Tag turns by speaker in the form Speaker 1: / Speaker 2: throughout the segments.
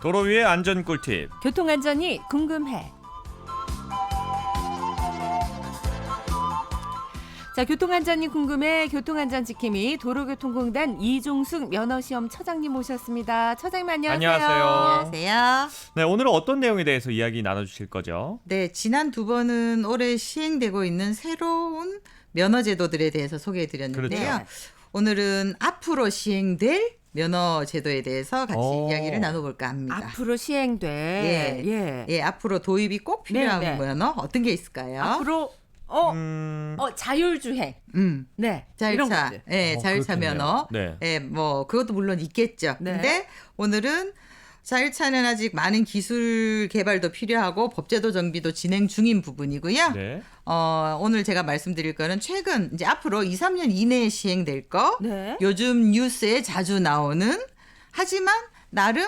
Speaker 1: 도로 위의 안전 꿀팁.
Speaker 2: 교통안전이 궁금해. 자, 교통안전이 궁금해. 교통안전지킴이 도로교통공단 이종숙 면허시험 처장님 모셨습니다. 처장님 안녕하세요.
Speaker 3: 안녕하세요.
Speaker 1: 네, 오늘은 어떤 내용에 대해서 이야기 나눠주실 거죠?
Speaker 3: 네, 지난 두 번은 올해 시행되고 있는 새로운 면허 제도들에 대해서 소개해드렸는데요.
Speaker 1: 그렇죠.
Speaker 3: 오늘은 앞으로 시행될 면허 제도에 대해서 같이 이야기를 나눠볼까 합니다.
Speaker 2: 앞으로 시행돼.
Speaker 3: 예, 앞으로 도입이 꼭 필요한
Speaker 2: 네.
Speaker 3: 면허 어떤 게 있을까요?
Speaker 2: 앞으로 자율주행. 네. 이런
Speaker 3: 자율차,
Speaker 2: 것들.
Speaker 3: 예, 자율차
Speaker 1: 그렇겠네요.
Speaker 3: 면허.
Speaker 1: 네.
Speaker 3: 예, 뭐 그것도 물론 있겠죠.
Speaker 2: 네.
Speaker 3: 근데 오늘은 자율차는 아직 많은 기술 개발도 필요하고 법제도 정비도 진행 중인 부분이고요.
Speaker 1: 네.
Speaker 3: 오늘 제가 말씀드릴 거는 최근 이제 앞으로 2, 3년 이내에 시행될 거.
Speaker 2: 네.
Speaker 3: 요즘 뉴스에 자주 나오는 하지만 나름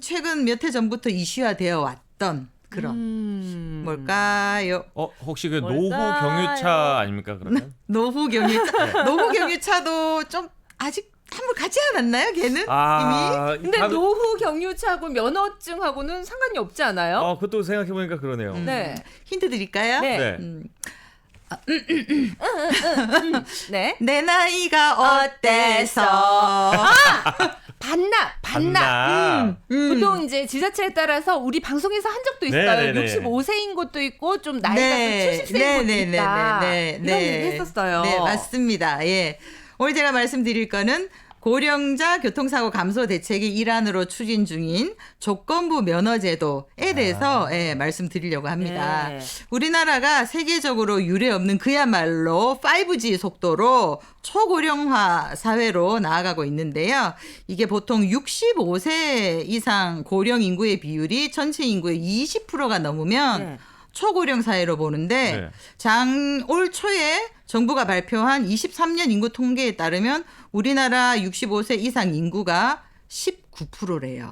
Speaker 3: 최근 몇 해 전부터 이슈화되어 왔던 그런 뭘까요?
Speaker 1: 혹시 그 노후
Speaker 2: 뭘까요?
Speaker 1: 경유차 아닙니까, 그러면?
Speaker 3: 노후 경유차. 노후 경유차도 좀 아직 한물 가지 않았나요? 걔는 이미.
Speaker 2: 근데 노후 경유차하고 면허증하고는 상관이 없지 않아요?
Speaker 1: 그것도 생각해보니까 그러네요.
Speaker 2: 네.
Speaker 3: 힌트 드릴까요?
Speaker 2: 네.
Speaker 1: 네.
Speaker 2: 네.
Speaker 3: 내 나이가 어때서?
Speaker 2: 반납. 보통 이제 지자체에 따라서 우리 방송에서 한 적도 있어요.
Speaker 1: 네네네.
Speaker 2: 65세인 곳도 있고 좀 나이가 좀 70세인 곳도 있다. 이런 얘기 했었어요.
Speaker 3: 네, 맞습니다. 예. 오늘 제가 말씀드릴 거는 고령자 교통사고 감소 대책의 일환으로 추진 중인 조건부 면허제도에 대해서 말씀드리려고 합니다.
Speaker 2: 네.
Speaker 3: 우리나라가 세계적으로 유례없는 그야말로 5G 속도로 초고령화 사회로 나아가고 있는데요. 이게 보통 65세 이상 고령 인구의 비율이 전체 인구의 20%가 넘으면 초고령 사회로 보는데 올 초에 정부가 발표한 23년 인구 통계에 따르면 우리나라 65세 이상 인구가 19%래요.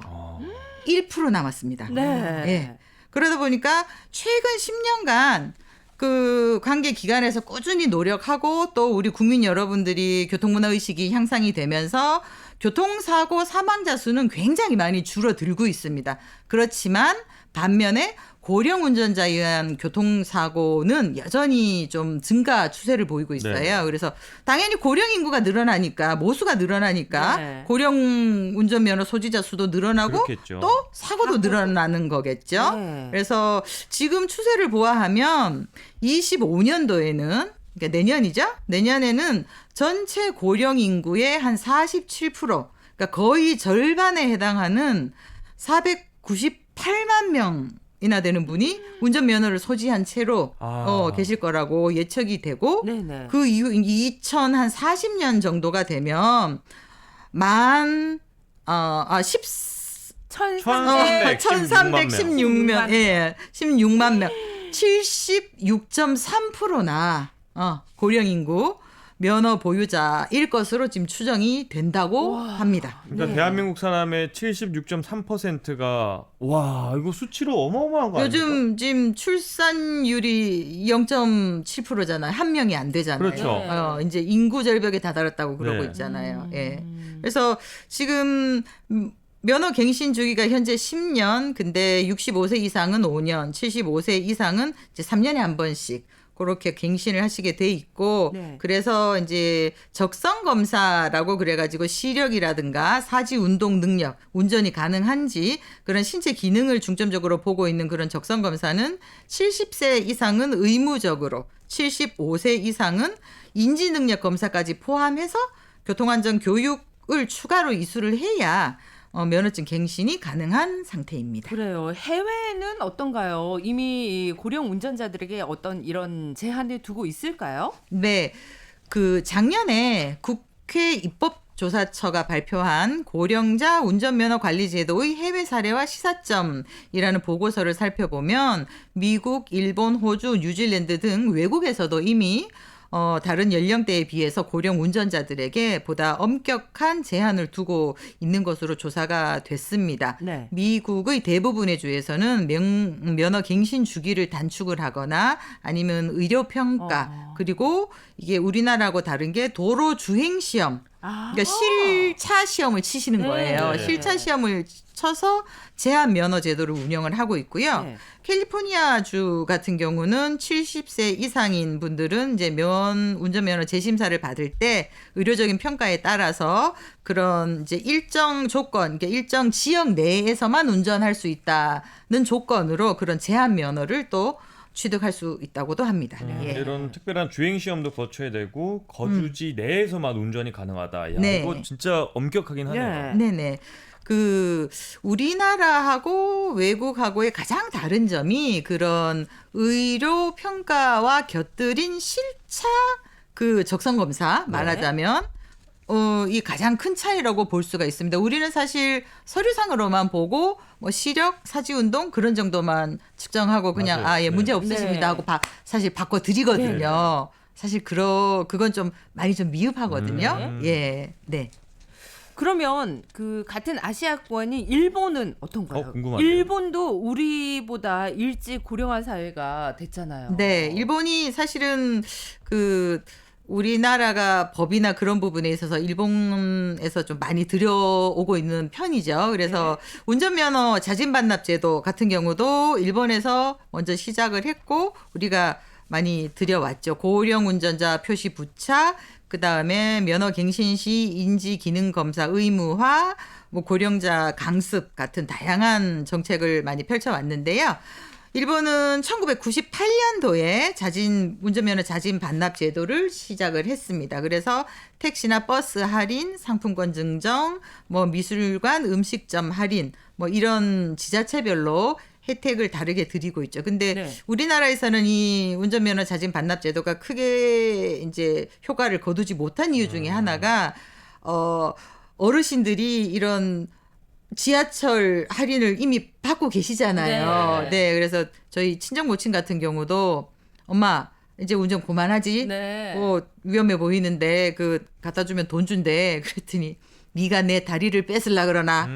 Speaker 3: 1% 남았습니다.
Speaker 2: 네.
Speaker 3: 예. 그러다 보니까 최근 10년간 그 관계 기관에서 꾸준히 노력하고 또 우리 국민 여러분들이 교통문화 의식이 향상이 되면서 교통사고 사망자 수는 굉장히 많이 줄어들고 있습니다. 그렇지만 반면에 고령 운전자에 의한 교통사고는 여전히 좀 증가 추세를 보이고 있어요.
Speaker 1: 네.
Speaker 3: 그래서 당연히 고령 인구가 늘어나니까 모수가 늘어나니까 고령 운전면허 소지자 수도 늘어나고
Speaker 1: 그렇겠죠.
Speaker 3: 또 사고도 늘어나는 거겠죠.
Speaker 2: 네.
Speaker 3: 그래서 지금 추세를 보아하면 25년도에는 그러니까 내년이죠. 내년에는 전체 고령 인구의 한 47%, 그러니까 거의 절반에 해당하는 498만 명이나 되는 분이 운전면허를 소지한 채로 계실 거라고 예측이 되고
Speaker 2: 네네.
Speaker 3: 그 이후 2040년 정도가 되면 1316명, 예, 16만 명, 76.3%나 고령 인구 면허 보유자일 것으로 지금 추정이 된다고 합니다.
Speaker 1: 그러니까 대한민국 사람의 76.3%가 이거 수치로 어마어마한 거 아닙니까?
Speaker 3: 요즘 지금 출산율이 0.7%잖아요. 한 명이 안 되잖아요.
Speaker 1: 그렇죠.
Speaker 3: 이제 인구 절벽에 다다랐다고 그러고 있잖아요. 예. 그래서 지금 면허 갱신 주기가 현재 10년, 근데 65세 이상은 5년, 75세 이상은 이제 3년에 한 번씩 그렇게 갱신을 하시게 돼 있고, 그래서 이제 적성 검사라고 그래가지고 시력이라든가 사지 운동 능력, 운전이 가능한지 그런 신체 기능을 중점적으로 보고 있는 그런 적성 검사는 70세 이상은 의무적으로, 75세 이상은 인지 능력 검사까지 포함해서 교통안전 교육을 추가로 이수를 해야 면허증 갱신이 가능한 상태입니다.
Speaker 2: 그래요. 해외는 어떤가요? 이미 고령 운전자들에게 어떤 이런 제한을 두고 있을까요?
Speaker 3: 네. 그 작년에 국회 입법조사처가 발표한 고령자 운전면허 관리 제도의 해외 사례와 시사점이라는 보고서를 살펴보면 미국, 일본, 호주, 뉴질랜드 등 외국에서도 이미 다른 연령대에 비해서 고령 운전자들에게 보다 엄격한 제한을 두고 있는 것으로 조사가 됐습니다.
Speaker 2: 네.
Speaker 3: 미국의 대부분의 주에서는 면허 갱신 주기를 단축을 하거나 아니면 의료 평가 그리고 이게 우리나라하고 다른 게 도로 주행 시험 그러니까 실차 시험을 치시는 거예요.
Speaker 1: 네.
Speaker 3: 실차 시험을 쳐서 제한 면허 제도를 운영을 하고 있고요.
Speaker 2: 네.
Speaker 3: 캘리포니아 주 같은 경우는 70세 이상인 분들은 이제 운전면허 재심사를 받을 때 의료적인 평가에 따라서 그런 이제 일정 조건, 그러니까 일정 지역 내에서만 운전할 수 있다는 조건으로 그런 제한 면허를 또 취득할 수 있다고도 합니다. 예.
Speaker 1: 이런 특별한 주행 시험도 거쳐야 되고 거주지 내에서만 운전이 가능하다. 야,
Speaker 3: 네.
Speaker 1: 이거 진짜 엄격하긴 하네요.
Speaker 3: 네네. 그 우리나라하고 외국하고의 가장 다른 점이 그런 의료 평가와 곁들인 실차 그 적성 검사 말하자면 이 가장 큰 차이라고 볼 수가 있습니다. 우리는 사실 서류상으로만 보고 뭐 시력, 사지운동 그런 정도만 측정하고 그냥
Speaker 1: 맞아요.
Speaker 3: 예 문제
Speaker 1: 네.
Speaker 3: 없으십니다
Speaker 2: 네.
Speaker 3: 하고 사실 바꿔 드리거든요. 사실 그건 좀 많이 좀 미흡하거든요. 예, 네.
Speaker 2: 그러면 그 같은 아시아권인 일본은 어떤가요?
Speaker 1: 궁금하네요.
Speaker 2: 일본도 우리보다 일찍 고령화 사회가 됐잖아요.
Speaker 3: 네, 일본이 사실은 그 우리나라가 법이나 그런 부분에 있어서 일본에서 좀 많이 들여오고 있는 편이죠. 그래서 운전면허 자진반납 제도 같은 경우도 일본에서 먼저 시작을 했고 우리가 많이 들여왔죠. 고령 운전자 표시 부착, 그 다음에 면허 갱신 시 인지 기능 검사 의무화, 뭐 고령자 강습 같은 다양한 정책을 많이 펼쳐왔는데요. 일본은 1998년도에 운전면허 자진 반납 제도를 시작을 했습니다. 그래서 택시나 버스 할인, 상품권 증정, 뭐 미술관, 음식점 할인, 뭐 이런 지자체별로 혜택을 다르게 드리고 있죠. 근데
Speaker 2: 네.
Speaker 3: 우리나라에서는 이 운전면허 자진 반납 제도가 크게 이제 효과를 거두지 못한 이유 중에 하나가 어르신들이 이런 지하철 할인을 이미 받고 계시잖아요.
Speaker 2: 네.
Speaker 3: 네, 그래서 저희 친정 모친 같은 경우도 엄마 이제 운전 그만하지.
Speaker 2: 네.
Speaker 3: 위험해 보이는데 그 갖다 주면 돈 준대. 그랬더니 네가 내 다리를 뺏으려 그러나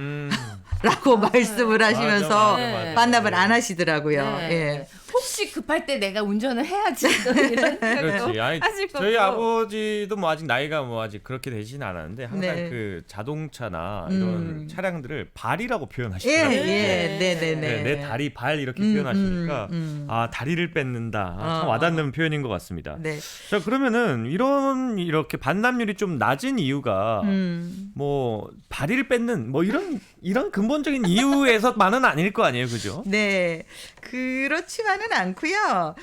Speaker 3: 라고 말씀을 하시면서
Speaker 2: 맞아.
Speaker 3: 반납을 안 하시더라고요.
Speaker 2: 네.
Speaker 3: 예.
Speaker 2: 혹시 급할 때 내가 운전을 해야지 또 이런
Speaker 1: 그렇지.
Speaker 2: 생각도
Speaker 1: 아니,
Speaker 2: 하실 거고.
Speaker 1: 저희 아버지도 뭐 아직 나이가 뭐 아직 그렇게 되지는 않았는데 항상
Speaker 3: 네.
Speaker 1: 그 자동차나 이런 차량들을 발이라고 표현하시더라고요.
Speaker 3: 예, 네, 네,
Speaker 1: 네,
Speaker 3: 네.
Speaker 1: 내 다리 발 이렇게 표현하시니까 아 다리를 뺏는다. 참 와닿는 표현인 것 같습니다.
Speaker 3: 네.
Speaker 1: 자 그러면은 이렇게 반납률이 좀 낮은 이유가 뭐 다리를 뺏는 뭐 이런 근본적인 이유에서만은 아닐 거 아니에요, 그죠?
Speaker 3: 네. 그렇지만은 않고요.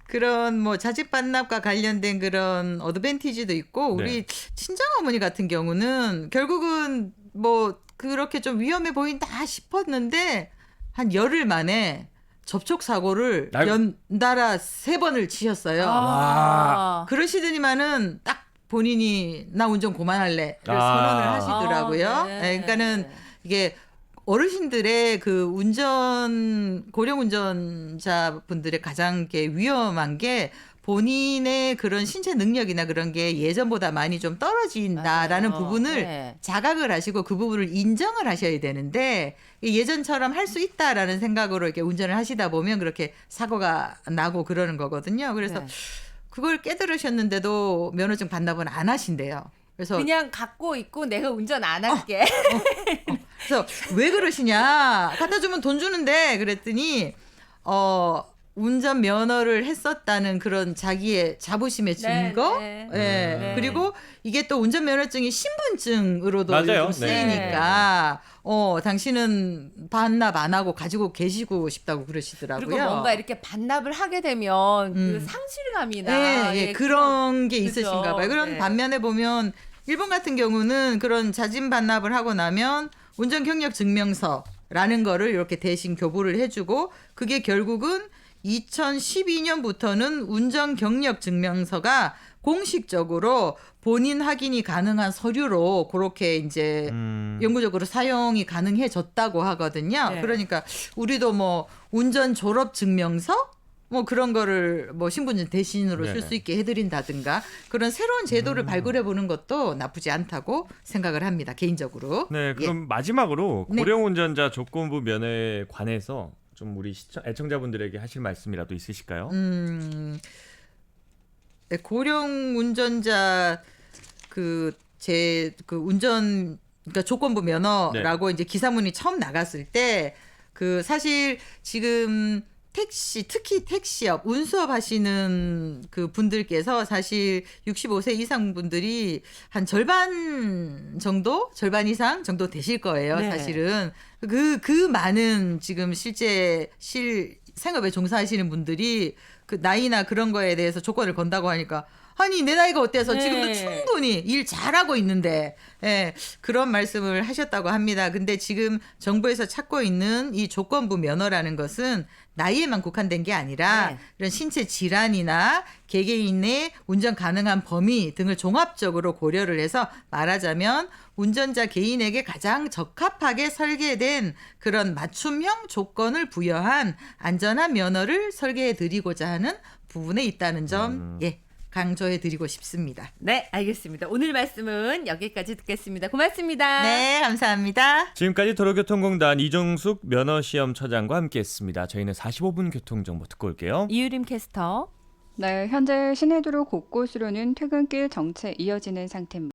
Speaker 3: 그런 뭐 자집 반납과 관련된 그런 어드밴티지도 있고 우리 친정 어머니 같은 경우는 결국은 뭐 그렇게 좀 위험해 보인다 싶었는데 한 열흘 만에 접촉 사고를 연달아 3번을 치셨어요. 그러시더니만은 딱 본인이 나 운전 그만할래 선언을 하시더라고요.
Speaker 2: 네.
Speaker 3: 네, 그러니까는 이게 어르신들의 그 고령 운전자분들의 가장 위험한 게 본인의 그런 신체 능력이나 그런 게 예전보다 많이 좀 떨어진다라는
Speaker 2: 맞아요.
Speaker 3: 부분을
Speaker 2: 네.
Speaker 3: 자각을 하시고 그 부분을 인정을 하셔야 되는데 예전처럼 할 수 있다라는 생각으로 이렇게 운전을 하시다 보면 그렇게 사고가 나고 그러는 거거든요. 그래서
Speaker 2: 네.
Speaker 3: 그걸 깨달으셨는데도 면허증 반납은 안 하신대요. 그래서
Speaker 2: 그냥 갖고 있고 내가 운전 안 할게.
Speaker 3: 그래서 왜 그러시냐? 갖다 주면 돈 주는데 그랬더니 운전 면허를 했었다는 그런 자기의 자부심의 증거.
Speaker 2: 네.
Speaker 3: 예. 그리고 이게 또 운전 면허증이 신분증으로도
Speaker 1: 맞아요.
Speaker 3: 요즘 쓰이니까 당신은 반납 안 하고 가지고 계시고 싶다고 그러시더라고요.
Speaker 2: 그리고 뭔가 이렇게 반납을 하게 되면 그 상실감이나
Speaker 3: 예, 그런 게 있으신가 봐요. 그런
Speaker 2: 네.
Speaker 3: 반면에 보면 일본 같은 경우는 그런 자진 반납을 하고 나면 운전 경력 증명서라는 거를 이렇게 대신 교부를 해주고 그게 결국은 2012년부터는 운전 경력 증명서가 공식적으로 본인 확인이 가능한 서류로 그렇게 이제 영구적으로 사용이 가능해졌다고 하거든요.
Speaker 2: 네.
Speaker 3: 그러니까 우리도 뭐 운전 졸업 증명서 뭐 그런 거를 뭐 신분증 대신으로 쓸 수 있게 해드린다든가 그런 새로운 제도를 발굴해 보는 것도 나쁘지 않다고 생각을 합니다. 개인적으로.
Speaker 1: 네, 그럼 마지막으로
Speaker 3: 네.
Speaker 1: 고령 운전자 조건부 면허에 관해서 좀 우리 애청자분들에게 하실 말씀이라도 있으실까요?
Speaker 3: 네, 고령 운전자 운전 그러니까 조건부 면허라고 이제 기사문이 처음 나갔을 때 사실 지금 특히 택시업, 운수업 하시는 그 분들께서 사실 65세 이상 분들이 한 절반 이상 정도 되실 거예요.
Speaker 2: 네.
Speaker 3: 사실은 그 많은 지금 생업에 종사하시는 분들이 그 나이나 그런 거에 대해서 조건을 건다고 하니까 아니 내 나이가 어때서 지금도 충분히 일 잘하고 있는데 그런 말씀을 하셨다고 합니다. 근데 지금 정부에서 찾고 있는 이 조건부 면허라는 것은 나이에만 국한된 게 아니라 이런 신체 질환이나 개개인의 운전 가능한 범위 등을 종합적으로 고려를 해서 말하자면 운전자 개인에게 가장 적합하게 설계된 그런 맞춤형 조건을 부여한 안전한 면허를 설계해 드리고자 하는 부분에 있다는 점 강조해 드리고 싶습니다.
Speaker 2: 네, 알겠습니다. 오늘 말씀은 여기까지 듣겠습니다. 고맙습니다.
Speaker 3: 네, 감사합니다.
Speaker 1: 지금까지 도로교통공단 이종숙 면허시험처장과 함께했습니다. 저희는 45분 교통정보 듣고 올게요.
Speaker 2: 이유림 캐스터.
Speaker 4: 네, 현재 시내도로 곳곳으로는 퇴근길 정체 이어지는 상태입니다.